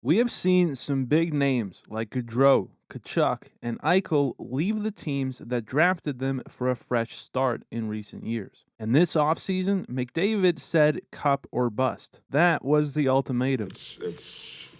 We have seen some big names like Gaudreau, Tkachuk, and Eichel leave the teams that drafted them for a fresh start in recent years. And this offseason, McDavid said cup or bust. That was the ultimatum. It's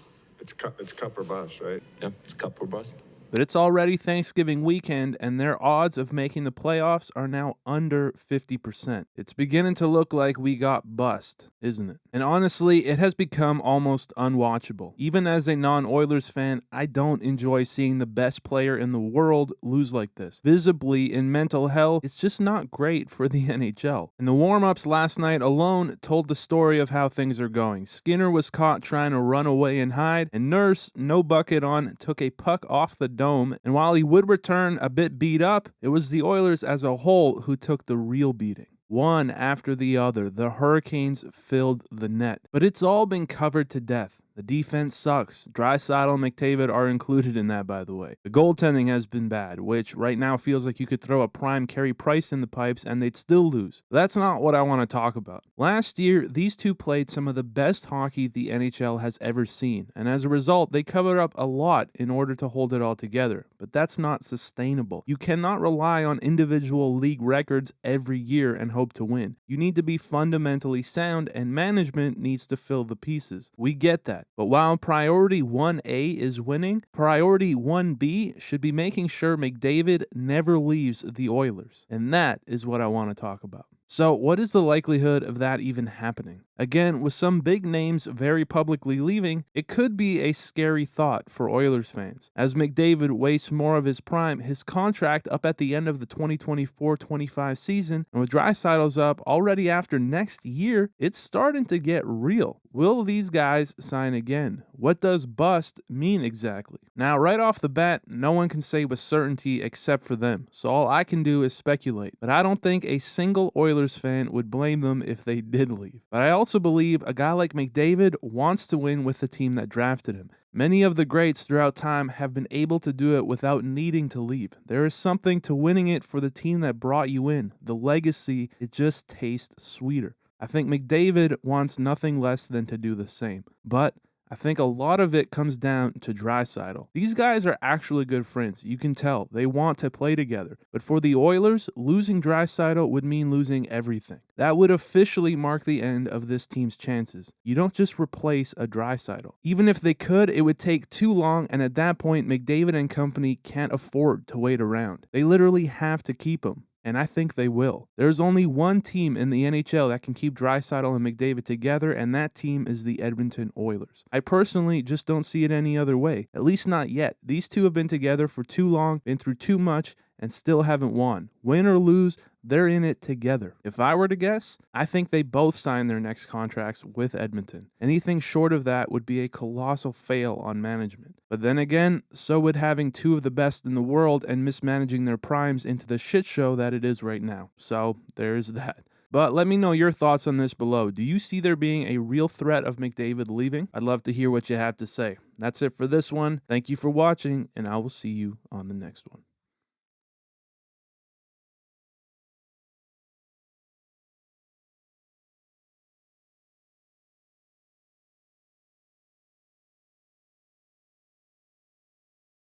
cup or bust, right? Yeah, it's cup or bust. But it's already Thanksgiving weekend, and their odds of making the playoffs are now under 50%. It's beginning to look like we got bust, isn't it? And honestly, it has become almost unwatchable. Even as a non-Oilers fan, I don't enjoy seeing the best player in the world lose like this. Visibly in mental hell, it's just not great for the NHL. And the warm-ups last night alone told the story of how things are going. Skinner was caught trying to run away and hide, and Nurse, no bucket on, took a puck off the dome, and while he would return a bit beat up, it was the Oilers as a whole who took the real beating. One after the other, the Hurricanes filled the net. But it's all been covered to death. The defense sucks. Draisaitl and McDavid are included in that, by the way. The goaltending has been bad, which right now feels like you could throw a prime Carey Price in the pipes and they'd still lose. But that's not what I want to talk about. Last year, these two played some of the best hockey the NHL has ever seen, and as a result, they covered up a lot in order to hold it all together. But that's not sustainable. You cannot rely on individual league records every year and hope to win. You need to be fundamentally sound, and management needs to fill the pieces. We get that. But while priority 1A is winning, priority 1B should be making sure McDavid never leaves the Oilers. And that is what I want to talk about. So what is the likelihood of that even happening? Again, with some big names very publicly leaving, it could be a scary thought for Oilers fans. As McDavid wastes more of his prime, his contract up at the end of the 2024-25 season, and with Draisaitl's up already after next year, it's starting to get real. Will these guys sign again? What does bust mean exactly? Now, right off the bat, no one can say with certainty except for them, so all I can do is speculate. But I don't think a single Oilers fan would blame them if they did leave. But I also believe a guy like McDavid wants to win with the team that drafted him. Many of the greats throughout time have been able to do it without needing to leave. There is something to winning it for the team that brought you in. The legacy, it just tastes sweeter. I think McDavid wants nothing less than to do the same. But I think a lot of it comes down to Draisaitl. These guys are actually good friends. You can tell. They want to play together. But for the Oilers, losing Draisaitl would mean losing everything. That would officially mark the end of this team's chances. You don't just replace a Draisaitl. Even if they could, it would take too long, and at that point, McDavid and company can't afford to wait around. They literally have to keep him. And I think they will. There's only one team in the NHL that can keep Draisaitl and McDavid together, and that team is the Edmonton Oilers. I personally just don't see it any other way, at least not yet. These two have been together for too long, been through too much, and still haven't won. Win or lose, they're in it together. If I were to guess, I think they both sign their next contracts with Edmonton. Anything short of that would be a colossal fail on management. But then again, so would having two of the best in the world and mismanaging their primes into the shit show that it is right now. So there's that. But let me know your thoughts on this below. Do you see there being a real threat of McDavid leaving? I'd love to hear what you have to say. That's it for this one. Thank you for watching, and I will see you on the next one.